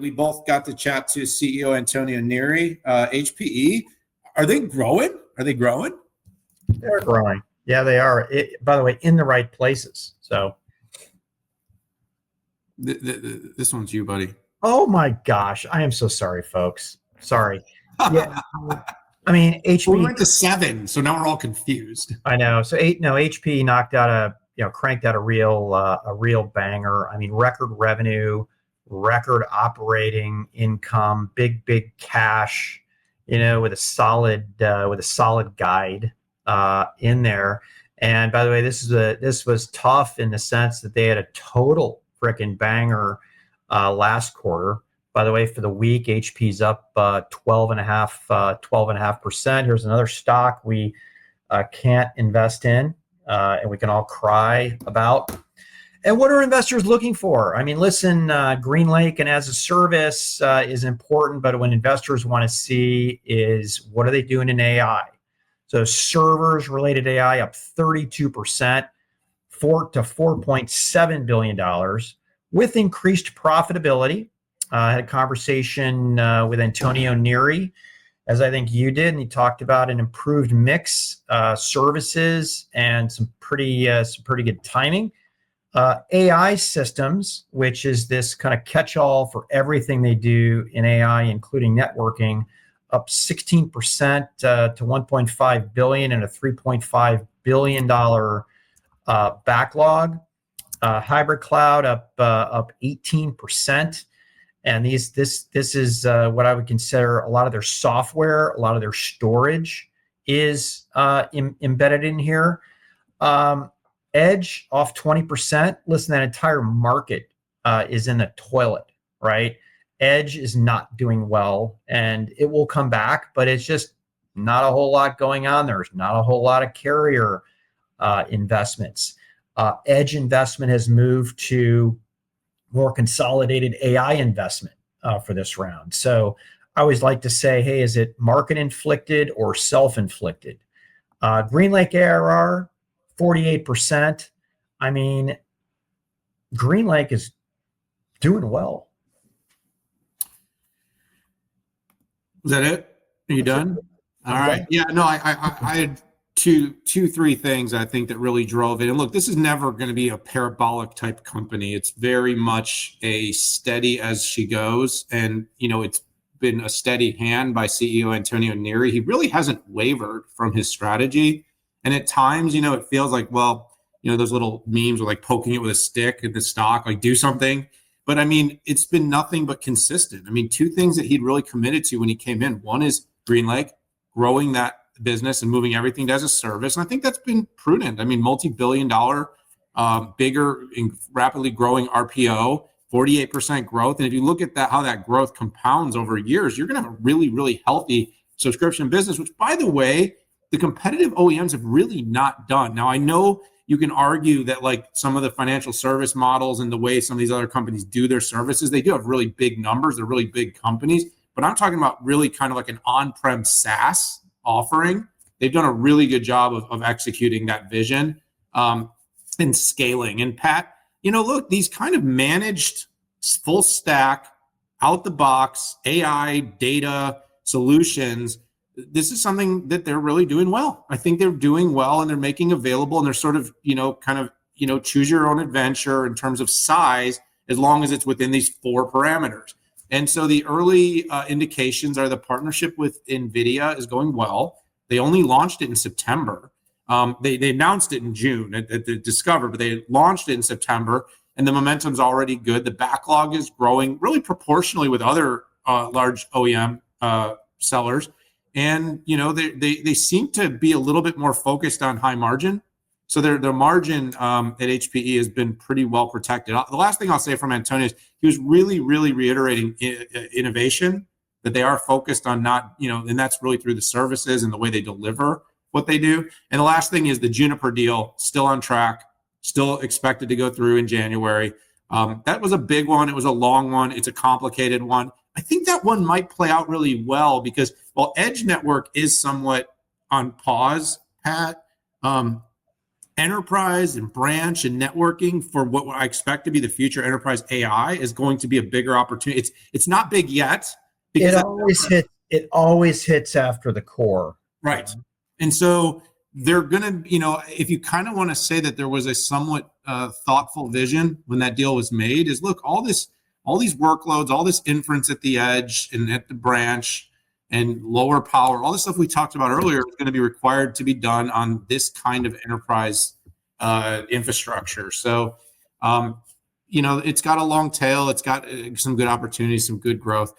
We both got to chat to CEO Antonio Neri. HPE, are they growing? They're growing. Yeah, they are. By the way, in the right places. So this one's you, buddy. Oh my gosh, I am so sorry, folks. Sorry. Yeah, I mean HPE. We went to 7, so now we're all confused. I know. So HPE knocked out cranked out a real banger. I mean, record revenue, record operating income, big cash. With a solid guide in there. And by the way, this was tough in the sense that they had a total freaking banger last quarter. By the way, for the week, HP's up 12.5%. Here's another stock we can't invest in, and we can all cry about. And what are investors looking for? I mean, listen, GreenLake and as a service is important, but what investors want to see is what are they doing in AI? So servers related AI up 32%, to $4.7 billion with increased profitability. I had a conversation with Antonio Neri, as I think you did, and he talked about an improved mix, services, and some pretty good timing. AI systems, which is this kind of catch-all for everything they do in AI, including networking, up 16% to $1.5 billion and a $3.5 billion backlog. Hybrid cloud up 18%. And this is what I would consider a lot of their software, a lot of their storage is embedded in here. Edge off 20%. Listen, that entire market is in the toilet, right? Edge is not doing well, and it will come back, but it's just not a whole lot going on. There's not a whole lot of carrier investments. Edge investment has moved to more consolidated AI investment for this round. So I always like to say, hey, is it market inflicted or self-inflicted? GreenLake ARR, 48%. I mean, GreenLake is doing well. Is that it? Are you done? All right. Yeah, no, I had three things I think that really drove it. And look, this is never going to be a parabolic type company. It's very much a steady as she goes. And, it's been a steady hand by CEO Antonio Neri. He really hasn't wavered from his strategy. And at times, it feels like, those little memes are like poking it with a stick at the stock, like do something. But I mean, it's been nothing but consistent. I mean, two things that he'd really committed to when he came in. One is GreenLake, growing that business and moving everything to as a service. And I think that's been prudent. I mean, multi-billion-dollar, bigger, rapidly growing RPO, 48% growth. And if you look at that, how that growth compounds over years, you're going to have a really, really healthy subscription business, which, by the way, the competitive OEMs have really not done. Now, I know you can argue that like some of the financial service models and the way some of these other companies do their services, they do have really big numbers. They're really big companies. But I'm talking about really kind of like an on-prem SaaS offering. They've done a really good job of executing that vision and scaling. And Pat, look, these kind of managed full stack, out the box, AI, data solutions, this is something that they're really doing well. I think they're doing well and they're making available and they're sort of, choose your own adventure in terms of size, as long as it's within these 4 parameters. And so the early indications are the partnership with NVIDIA is going well. They only launched it in September. They announced it in June at the Discover, but they launched it in September and the momentum's already good. The backlog is growing really proportionally with other large OEM sellers. And, they seem to be a little bit more focused on high margin. So their margin at HPE has been pretty well protected. The last thing I'll say from Antonio is he was really, really reiterating innovation, that they are focused on not, and that's really through the services and the way they deliver what they do. And the last thing is the Juniper deal, still on track, still expected to go through in January. That was a big one. It was a long one. It's a complicated one. I think that one might play out really well because while Edge Network is somewhat on pause, Pat, enterprise and branch and networking for what I expect to be the future enterprise AI is going to be a bigger opportunity. It's not big yet because it always hits after the core. Right. And so they're going to, if you kind of want to say that there was a somewhat thoughtful vision when that deal was made, is look, all these workloads, all this inference at the edge and at the branch and lower power, all the stuff we talked about earlier is going to be required to be done on this kind of enterprise infrastructure. So, it's got a long tail. It's got some good opportunities, some good growth.